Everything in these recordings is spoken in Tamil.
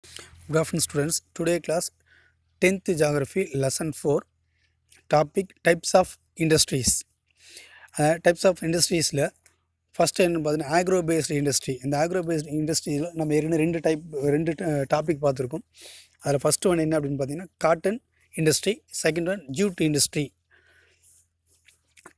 Good afternoon, students. Today class 10th Geography Lesson 4 topic Types of Industries. Types of Industries first என்ன பார்த்தீங்கன்னா ஆக்ரோ பேஸ்டு இண்டஸ்ட்ரி. இந்த ஆக்ரோ பேஸ்டு இண்டஸ்ட்ரியில் நம்ம ஏற்கனவே ரெண்டு டாபிக் பார்த்துருக்கோம். அதில் ஃபஸ்ட்டு ஒன் என்ன அப்படின்னு பார்த்தீங்கன்னா cotton industry, second one jute industry,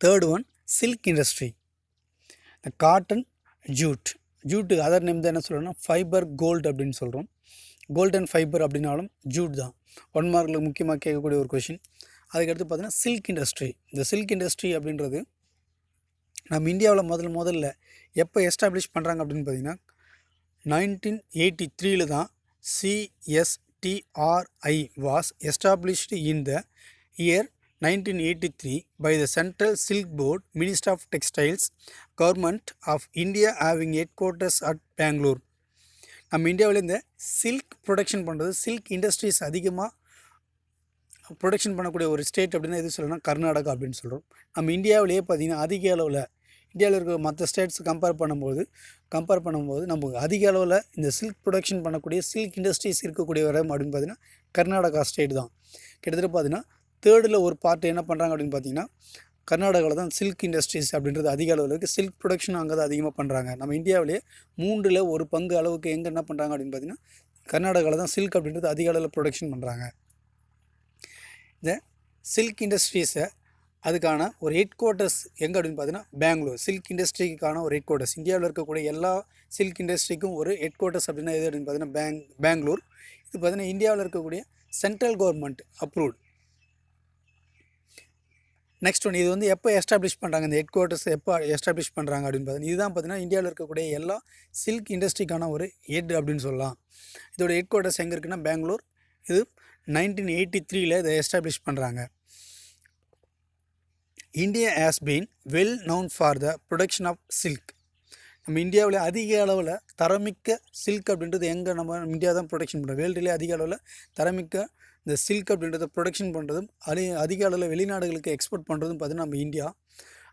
third one silk industry. இந்த காட்டன் ஜூட்டு அதர் நேம் தான் என்ன சொல்கிறோம்னா ஃபைபர் கோல்டு அப்படின்னு சொல்கிறோம். கோல்டன் ஃபைபர் அப்படின்னாலும் ஜூட் தான். 1 மார்க்கில் முக்கியமாக கேட்கக்கூடிய ஒரு கொஷின். அதுக்கடுத்து பார்த்தீங்கன்னா சில்க் இண்டஸ்ட்ரி. இந்த சில்க் இண்டஸ்ட்ரி அப்படின்றது நம்ம இந்தியாவில் முதல்ல எப்போ எஸ்டாப்ளிஷ் பண்ணுறாங்க அப்படின்னு பார்த்தீங்கன்னா 1983 தான் CSTRI was established in the year 1983 by the Central Silk Board, Ministry of Textiles, Government of India having headquarters at Bangalore. நம்ம இந்தியாவில் இந்த சில்க் ப்ரொடக்ஷன் பண்ணுறது, சில்க் இண்டஸ்ட்ரீஸ் அதிகமாக ப்ரொடக்ஷன் பண்ணக்கூடிய ஒரு ஸ்டேட் அப்படின்னா எது சொல்லணும்னா கர்நாடகா அப்படின்னு சொல்கிறோம். நம்ம இந்தியாவிலேயே பார்த்திங்கன்னா அதிக அளவில் இந்தியாவில் இருக்கிற மற்ற ஸ்டேட்ஸ் கம்பேர் பண்ணும்போது நமக்கு அதிக அளவில் இந்த சில்க் ப்ரொடக்ஷன் பண்ணக்கூடிய சில்க் இண்டஸ்ட்ரீஸ் இருக்கக்கூடிய இடம் அப்படின்னு பார்த்திங்கன்னா கர்நாடகா ஸ்டேட் தான். கிட்டத்தட்ட பார்த்திங்கன்னா தேர்டில் ஒரு பார்ட் என்ன பண்ணுறாங்க அப்படின்னு பார்த்திங்கன்னா கர்நாடகாவில் தான் சில்க் இண்டஸ்ட்ரீஸ் அப்படின்றது அதிக அளவில் இருக்குது. சில்க் ப்ரொடக்ஷன் அங்கே தான் அதிகமாக பண்ணுறாங்க. நம்ம இந்தியாவிலே 3ல் 1 பங்கு அளவுக்கு எங்கே என்ன பண்ணுறாங்க அப்படின்னு பார்த்திங்கன்னா கர்நாடகாவில் தான் சில்க் அப்படின்றது அதிக அளவில் ப்ரொடக்ஷன் பண்ணுறாங்க. இந்த சில்க் இண்டஸ்ட்ரீஸை அதுக்கான ஒரு ஹெட் குவார்ட்டர்ஸ் எங்கே அப்படின்னு பார்த்தீங்கன்னா பெங்களூர். சில்க் இண்டஸ்ட்ரிக்கான ஒரு ஹெட் குவார்ட்டர்ஸ், இந்தியாவில் இருக்கக்கூடிய எல்லா சில்க் இண்டஸ்ட்ரிக்கும் ஒரு ஹெட் குவார்ட்டர்ஸ் அப்படின்னா எது அப்படின்னு பார்த்தீங்கன்னா பெங்களூர். இது பார்த்தீங்கன்னா இந்தியாவில் இருக்கக்கூடிய central government approved. Next one, இது வந்து எப்போ எஸ்டாப்ளிஷ் பண்ணுறாங்க, இந்த ஹெட் குவார்ட்டர்ஸ் எப்போ எஸ்டாப்ளிஷ் பண்ணுறாங்க அப்படின்னு பார்த்தீங்கன்னா இதுதான் பார்த்தீங்கன்னா இந்தியாவில் இருக்கக்கூடிய எல்லா சில்க் இண்டஸ்ட்ரிக்கான ஒரு ஹெட் அப்படின்னு சொல்லலாம். இதோட ஹெட் குவார்ட்டர்ஸ் எங்கே இருக்குன்னா பெங்களூர். இது 1983 இதை எஸ்டாப்ளிஷ் பண்ணுறாங்க. India has been well known for the production of silk. நம்ம இந்தியாவில் அதிக அளவில் தரமிக்க சில்க் அப்படின்றது எங்கே நம்ம இந்தியா தான் ப்ரொடக்ஷன் பண்ணுறோம். வேர்ல்டுலேயே அதிக அளவில் தரமிக்க இந்த சில்க் அப்படின்றத ப்ரொடக்ஷன் பண்ணுறதும் அதிக அளவில் வெளிநாடுகளுக்கு எக்ஸ்போர்ட் பண்ணுறதும் பார்த்தீங்கன்னா நம்ம இந்தியா.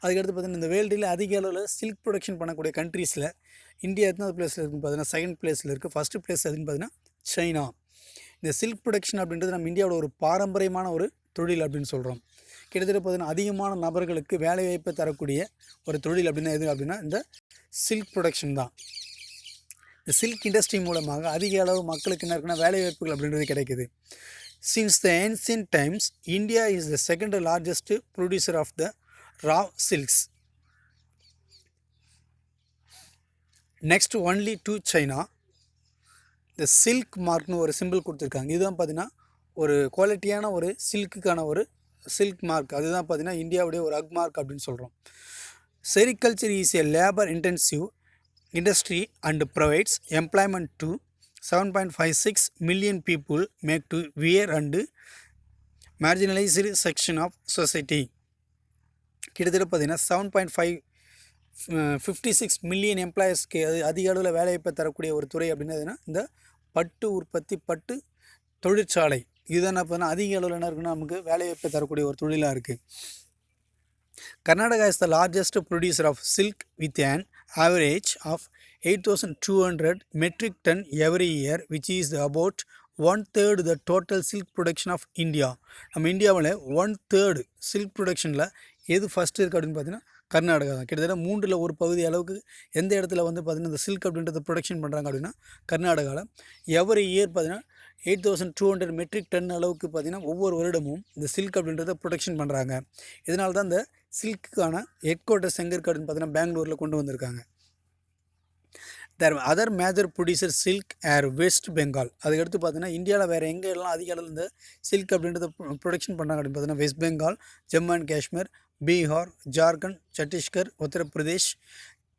அதுக்கடுத்து பார்த்தீங்கன்னா இந்த வேர்ல்டுலேயே அதிக அளவில் சில்க் ப்ரொடக்ஷன் பண்ணக்கூடிய கண்ட்ரீஸில் இந்தியா எத்தனாவது பிளேஸில் இருக்குன்னு பார்த்தீங்கன்னா செகண்ட் பிளேஸில் இருக்குது. ஃபஸ்ட்டு பிளேஸ் எதுன்னு பார்த்தீங்கன்னா சைனா. இந்த சில்க் ப்ரொடக்ஷன் அப்படின்றது நம்ம இந்தியாவோட ஒரு பாரம்பரியமான ஒரு தொழில் அப்படின்னு சொல்கிறோம். கிட்டத்தட்ட பார்த்தீங்கன்னா அதிகமான நபர்களுக்கு வேலைவாய்ப்பை தரக்கூடிய ஒரு தொழில் அப்படின்னா எது அப்படின்னா இந்த சில்க் ப்ரொடக்ஷன் தான். இந்த சில்க் இண்டஸ்ட்ரி மூலமாக அதிக அளவு மக்களுக்கு என்ன இருக்குன்னா வேலைவாய்ப்புகள் அப்படின்றது கிடைக்குது. Since the ancient times India is the second largest producer of the raw silks, next only to China. இந்த சில்க் மார்க்னு ஒரு சிம்பிள் கொடுத்துருக்காங்க. இதுதான் பார்த்தீங்கன்னா ஒரு குவாலிட்டியான ஒரு சில்க்குக்கான ஒரு சில்க் மார்க். அதுதான் பார்த்தீங்கன்னா இந்தியாவுடைய ஒரு அக் மார்க் அப்படின்னு சொல்கிறோம். Sericulture is a labour intensive industry and provides employment to 7.56 million people, make to wear and marginalised section of society. கிட்டத்தட்ட பார்த்தீங்கன்னா 7.56 மில்லியன் எம்ப்ளாயர்ஸ்க்கு அதிக அளவில் வேலைவாய்ப்பை தரக்கூடிய ஒரு துறை அப்படின்னா இந்த பட்டு உற்பத்தி, பட்டு தொழிற்சாலை. இதுதான் பார்த்தீங்கன்னா அதிக அளவில் என்ன இருக்குன்னா நமக்கு வேலைவாய்ப்பை தரக்கூடிய ஒரு தொழிலாக இருக்குது. Karnataka is the largest producer of silk with an average of 8,200 metric ton every year, which is about 1/3 the total silk production of India. நம்ம இந்தியாவில் 1/3 சில்க் ப்ரொடக்ஷனில் எது ஃபஸ்ட்டு இருக்குது அப்படின்னு பார்த்தீங்கன்னா கர்நாடகா தான். கிட்டத்தட்ட 3ல் 1 பகுதி அளவுக்கு எந்த இடத்துல வந்து பார்த்திங்கன்னா இந்த சில்க் அப்படின்றத ப்ரொடக்ஷன் பண்ணுறாங்க அப்படின்னா கர்நாடகாவில். எவரி இயர் பார்த்திங்கன்னா 8,200 மெட்ரிக் டன் அளவுக்கு பார்த்திங்கன்னா ஒவ்வொரு வருடமும் இந்த சில்க் அப்படின்றத ப்ரொடக்ஷன் பண்ணுறாங்க. இதனால தான் இந்த சில்க்குக்கான ஹெட் குவார்ட்டர்ஸ் எங்கே இருக்குது அப்படின்னு பார்த்தீங்கன்னா பெங்களூரில் கொண்டு வந்திருக்காங்க. அதர் மேஜர் ப்ரொடியூசர் சில்க் ஏர் வெஸ்ட் பெங்கால். அதுக்கடுத்து பார்த்தீங்கன்னா இந்தியாவில் வேறு எங்கே எல்லாம் அதிக அளவில் இந்த சில்க் அப்படின்றத ப்ரொடக்ஷன் பண்ணுறாங்க அப்படின்னு பார்த்தீங்கன்னா West Bengal, Jammu and Kashmir, Bihar, Jharkhand, Chhattisgarh, Uttar Pradesh,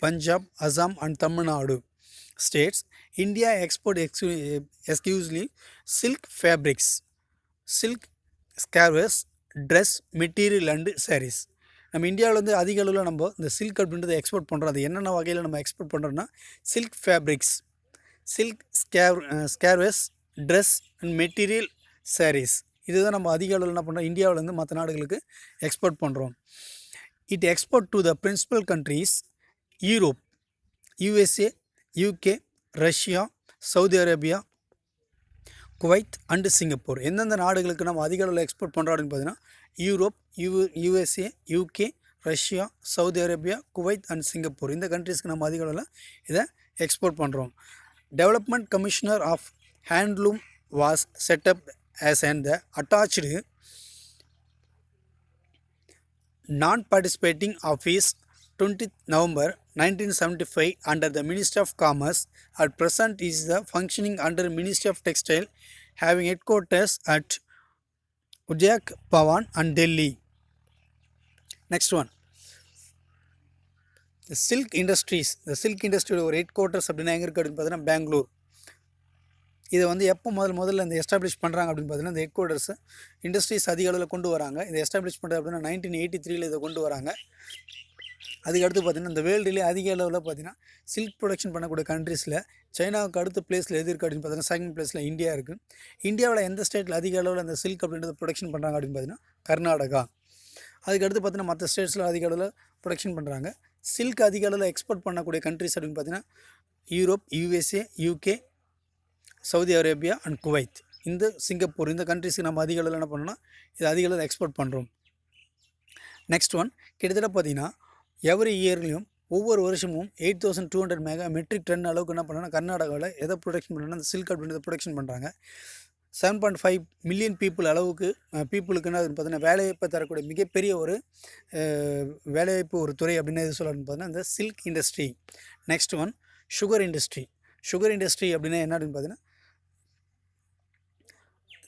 Punjab, Assam and Tamil Nadu states. India export exclusively silk fabrics, silk scarves, dress material and sarees. நம்ம இந்தியாவில் வந்து அதிக அளவில் நம்ம இந்த சில்க் அப்படின்றத எக்ஸ்போர்ட் பண்ணுறோம். அது என்னென்ன வகையில் நம்ம எக்ஸ்போர்ட் பண்ணுறோம்னா silk fabrics, silk scarves, dress and material sarees. இதுதான் நம்ம அதிக அளவில் என்ன பண்ணுறோம் இந்தியாவிலேருந்து மற்ற நாடுகளுக்கு எக்ஸ்போர்ட் பண்ணுறோம். It export to the principal countries Europe, USA, UK, Russia, Saudi Arabia, Kuwait and Singapore. எந்தெந்த நாடுகளுக்கு நம்ம அதிக அளவில் எக்ஸ்போர்ட் பண்ணுறோம் அப்படின்னு பார்த்தீங்கன்னா Europe, USA, UK, Russia, Saudi Arabia, Kuwait and Singapore. இந்த கண்ட்ரீஸ்க்கு நம்ம அதிக அளவில் இதை எக்ஸ்போர்ட் பண்ணுறோம். Development commissioner of handloom was set up as and the attached non-participating office 20th November 1975 under the Ministry of Commerce. At present is the functioning under Ministry of Textile, having headquarters at Ujak Pawan and Delhi. Next one, the silk industries. The silk industry ஒரு headquarters அப்படின்னா எங்கே இருக்குது அப்படின்னு பார்த்தீங்கன்னா பெங்களூர். இதை வந்து எப்போ முதல்ல இந்த எஸ்டாப்ளிஷ் பண்ணுறாங்க அப்படின்னு பார்த்தீங்கன்னா இந்த ஹெட்குவார்ட்டர்ஸ் இண்டஸ்ட்ரீஸ் அதிக அளவில் கொண்டு வராங்க. இதை எஸ்டாப்ளிஷ் பண்ணுறது அப்படின்னா 1983 இதை கொண்டு வராங்க. அதுக்கடுத்து பார்த்திங்கன்னா இந்த வேர்ல்டுலேயே அதிக அளவில் பார்த்திங்கன்னா சில்க் ப்ரொடக்ஷன் பண்ணக்கூடிய கண்ட்ரீஸில் சைனாவுக்கு அடுத்த பிளேஸில் எது இருக்குது அப்படின்னு பார்த்தீங்கன்னா செகண்ட் பிளேஸில் இந்தியா இருக்குது. இந்தியாவில் எந்த ஸ்டேட்டில் அதிக அளவில் அந்த சில்க் அப்படின்றத ப்ரொடக்ஷன் பண்ணுறாங்க அப்படின்னு பார்த்தீங்கன்னா கர்நாடகா. அதுக்கடுத்து பார்த்தீங்கன்னா மற்ற ஸ்டேட்ஸில் அதிக அளவில் ப்ரொடக்ஷன் பண்ணுறாங்க. சில்க் அதிக அளவில் எக்ஸ்போர்ட் பண்ணக்கூடிய கண்ட்ரிஸ் அப்படின்னு பார்த்தீங்கன்னா Europe, USA, UK, Saudi Arabia and Kuwait, இந்த சிங்கப்பூர், இந்த கண்ட்ரிஸுக்கு நம்ம அதிக அளவில் என்ன பண்ணோம்னா இது அதிக அளவில் எக்ஸ்போர்ட் பண்ணுறோம். நெக்ஸ்ட் ஒன், கிட்டத்தட்ட பார்த்தீங்கன்னா எவ்ரி இயர்லையும் ஒவ்வொரு வருஷமும் 8200 மெட்ரிக் டன் அளவுக்கு என்ன பண்ணோன்னா கர்நாடகாவில் எதை ப்ரொடக்ஷன் பண்ணுறோன்னா அந்த சில்க் அப்படின்றத ப்ரொடக்ஷன் பண்ணுறாங்க. 7.5 மில்லியன் பீப்புள் அளவுக்கு பீப்புளுக்கு என்ன பார்த்தீங்கன்னா வேலைவாய்ப்பை தரக்கூடிய மிகப்பெரிய ஒரு வேலைவாய்ப்பு ஒரு துறை அப்படின்னு எது சொல்லணும்னு பார்த்தீங்கன்னா இந்த silk industry. Next one, sugar industry. Sugar industry அப்படின்னா என்ன அப்படின்னு பார்த்தீங்கன்னா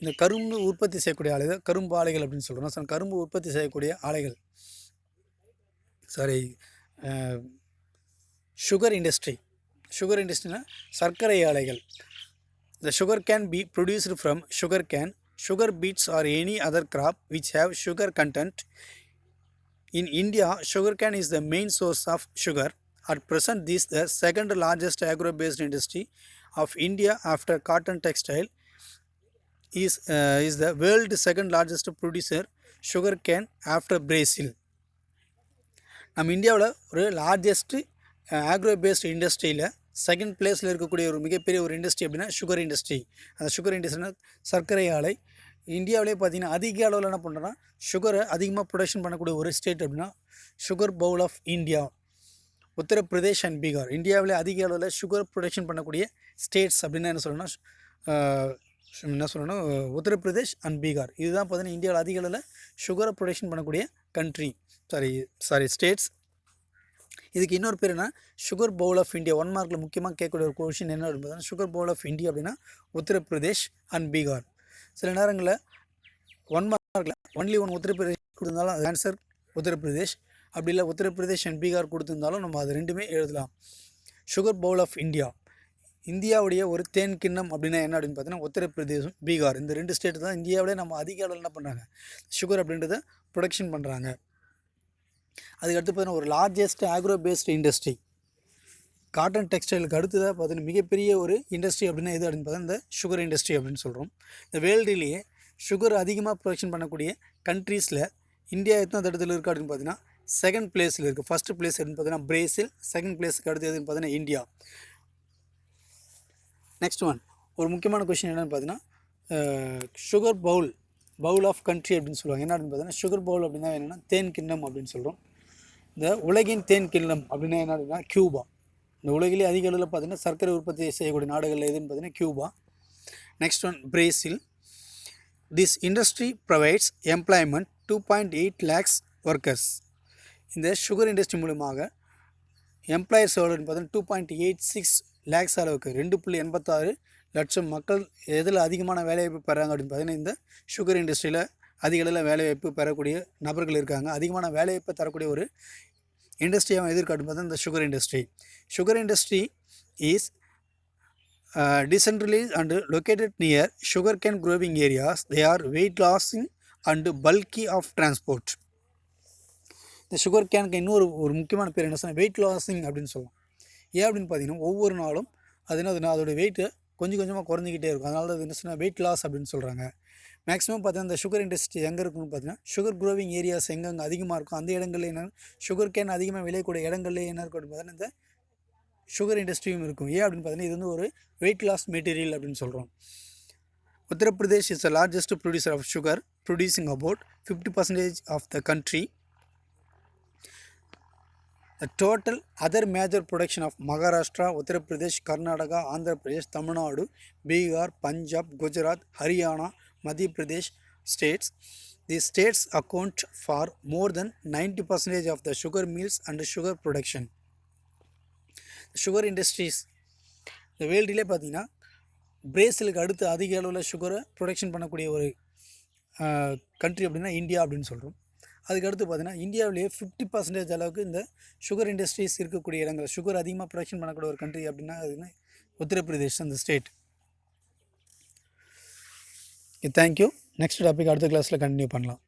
இந்த கரும்பு உற்பத்தி செய்யக்கூடிய ஆலைகள், கரும்பு ஆலைகள் அப்படின்னு சொல்கிறோம். கரும்பு உற்பத்தி செய்யக்கூடிய ஆலைகள், சுகர் இண்டஸ்ட்ரி. சுகர் இண்டஸ்ட்ரினா சர்க்கரை ஆலைகள். The sugar can be produced from sugar cane, sugar beets or any other crop which have sugar content. In India, sugar cane is the main source of sugar. At present, this is the second largest agro-based industry of India after cotton textile. Is the world second largest producer sugar cane after Brazil. நம்ம இந்தியாவில் ஒரு லார்ஜஸ்ட் ஆக்ரோ பேஸ்ட் இண்டஸ்ட்ரியில் செகண்ட் பிளேஸில் இருக்கக்கூடிய ஒரு மிகப்பெரிய ஒரு இண்டஸ்ட்ரி அப்படின்னா சுகர் இண்டஸ்ட்ரி. அந்த சுகர் இண்டஸ்ட்ரினா சர்க்கரை ஆலை. இந்தியாவிலே பார்த்திங்கன்னா அதிக அளவில் என்ன பண்ணுறோன்னா சுகரை அதிகமாக ப்ரொடக்ஷன் பண்ணக்கூடிய ஒரு ஸ்டேட் அப்படின்னா sugar bowl of India, Uttar Pradesh and Bihar. இந்தியாவிலே அதிக அளவில் சுகர் ப்ரொடக்ஷன் பண்ணக்கூடிய ஸ்டேட்ஸ் அப்படின்னா என்ன சொல்லணும்னா உத்தரப்பிரதேஷ் அண்ட் பீகார். இதுதான் பார்த்தீங்கன்னா இந்தியாவில் அதிக அளவில் சுகரை ப்ரொடக்ஷன் பண்ணக்கூடிய கண்ட்ரி ஸ்டேட்ஸ். இதுக்கு இன்னொரு பேர் என்ன, சுகர் பவுல் ஆஃப் இந்தியா. 1 மார்க்கில் முக்கியமாக கேட்கக்கூடிய ஒரு கொஷின் என்ன அப்படின்னு சுகர் பவுல் ஆஃப் இந்தியா அப்படின்னா உத்தரப்பிரதேஷ் அண்ட் பீகார். சில நேரங்களில் 1 மார்க்கில் ஒன்லி உத்தரப்பிரதேஷ் கொடுத்திருந்தாலும் அது ஆன்சர் உத்தரப்பிரதேஷ், அப்படி இல்லை உத்தரப்பிரதேஷ் அண்ட் பீகார் கொடுத்திருந்தாலும் நம்ம அது ரெண்டுமே எழுதலாம். Sugar bowl of India. இந்தியாவுடைய ஒரு தேன் கிண்ணம் அப்படின்னா என்ன அப்படின்னு பார்த்தீங்கன்னா உத்தரப்பிரதேசம், பீகார், இந்த 2 ஸ்டேட்டு தான் இந்தியாவிலே நம்ம அதிக அளவில் என்ன பண்ணுறாங்க சுகர் அப்படின்றத ப்ரொடக்ஷன் பண்ணுறாங்க. அதுக்கடுத்து பார்த்தீங்கன்னா ஒரு largest agro based industry cotton டெக்ஸ்டைலுக்கு அடுத்ததாக பார்த்தீங்கன்னா மிகப்பெரிய ஒரு இண்டஸ்ட்ரி அப்படின்னா எது அப்படின்னு பார்த்தா இந்த சுகர் இண்டஸ்ட்ரி அப்படின்னு சொல்கிறோம். இந்த வேர்ல்டுலேயே சுகர் அதிகமாக ப்ரொடக்ஷன் பண்ணக்கூடிய கண்ட்ரீஸில் இந்தியா எத்தனை இடத்துல இருக்குது அப்படின்னு பார்த்தீங்கன்னா செகண்ட் பிளேஸில் இருக்குது. ஃபஸ்ட்டு பிளேஸ் எதுன்னு பார்த்தீங்கன்னா பிரேசில், செகண்ட் பிளேஸுக்கு அடுத்து எதுன்னு பார்த்தீங்கன்னா இந்தியா. நெக்ஸ்ட் ஒன், ஒரு முக்கியமான கொஷின் என்னென்னு பார்த்தீங்கன்னா சுகர் பவுல் ஆஃப் கண்ட்ரி அப்படின்னு சொல்லுவாங்க. என்ன அப்படின்னு பார்த்தீங்கன்னா சுகர் பவுல் அப்படின்னா என்னென்னா தேன் கிண்ணம் அப்படின்னு சொல்கிறோம். இந்த உலகின் தேன் கிண்ணம் அப்படின்னா என்ன அப்படின்னா கியூபா. இந்த உலகிலே அதிக அளவில் பார்த்தீங்கன்னா சர்க்கரை உற்பத்தி செய்யக்கூடிய நாடுகளில் எதுன்னு பார்த்தீங்கன்னா Cuba. Next one, Brazil. This industry provides employment 2.8 lakhs workers. இந்த சுகர் இண்டஸ்ட்ரி மூலமாக எம்ப்ளாயர்ஸ் எவ்வளோன்னு பார்த்தீங்கன்னா 2.86 lakhs அளவுக்கு 2.86 லட்சம் மக்கள் எதில் அதிகமான வேலைவாய்ப்பு பெறாங்க அப்படின்னு பார்த்தீங்கன்னா இந்த சுகர் இண்டஸ்ட்ரியில் அதிக அளவில் வேலைவாய்ப்பு பெறக்கூடிய நபர்கள் இருக்காங்க. அதிகமான வேலைவாய்ப்பை தரக்கூடிய ஒரு இண்டஸ்ட்ரியாக எதிர்காட்டும் பார்த்தா இந்த sugar industry. Sugar industry is decentralized and located near sugarcane growing areas. They are weight lossing and bulky of transport. இந்த சுகர் கேனுக்கு இன்னொரு முக்கியமான பேர் என்ன சொன்னால் வெயிட் லாஸிங் அப்படின்னு சொல்லலாம். ஏன் அப்படின்னு பார்த்தீங்கன்னா ஒவ்வொரு நாளும் அதோடய வெயிட்டு கொஞ்சம் கொஞ்சமாக குறைஞ்சிக்கிட்டே இருக்கும். அதனால அது என்ன சொன்னால் வெயிட் லாஸ் அப்படின்னு சொல்கிறாங்க. மேக்ஸிமம் பார்த்தீங்கன்னா இந்த சுகர் இண்டஸ்ட்ரி எங்கே இருக்குன்னு பார்த்தீங்கன்னா சுகர் க்ரோவிங் ஏரியாஸ் எங்கெங்கே அதிகமாக இருக்கும் அந்த இடங்களில் என்ன சுகர் கேன் அதிகமாக விளையக்கூடிய இடங்கள்லேயே என்ன இருக்கும் அப்படின்னு பார்த்தீங்கன்னா இந்த சுகர் இண்டஸ்ட்ரியும் இருக்கும். ஏன் அப்படின்னு பார்த்தீங்கன்னா இது வந்து ஒரு வெயிட் லாஸ் மெட்டீரியல் அப்படின்னு சொல்கிறோம். Uttar Pradesh is the largest producer of sugar, producing about 50% of the country. The total other major production of Maharashtra, Uttar Pradesh, Karnataka, Andhra Pradesh, Tamil Nadu, Bihar, Punjab, Gujarat, Haryana, Madhya Pradesh states. These states account for more than 90% of the sugar mills and sugar production. Sugar industries இந்த வேர்ல்டிலே பார்த்தீங்கன்னா பிரேசிலுக்கு அடுத்து அதிக அளவில் சுகரை ப்ரொடக்ஷன் பண்ணக்கூடிய ஒரு கண்ட்ரி அப்படின்னா இந்தியா அப்படின்னு சொல்கிறோம். அதுக்கடுத்து பார்த்தீங்கன்னா இந்தியாவிலேயே 50% அளவுக்கு இந்த சுகர் இண்டஸ்ட்ரீஸ் இருக்கக்கூடிய இடங்கள், சுகர் அதிகமாக ப்ரொடக்ஷன் பண்ணக்கூடிய ஒரு கண்ட்ரி அப்படின்னா அதுன்னா உத்தரப்பிரதேஷ் அந்த ஸ்டேட். தேங்க்யூ. நெக்ஸ்ட் டாபிக் அடுத்த கிளாஸில் கண்டினியூ பண்ணலாம்.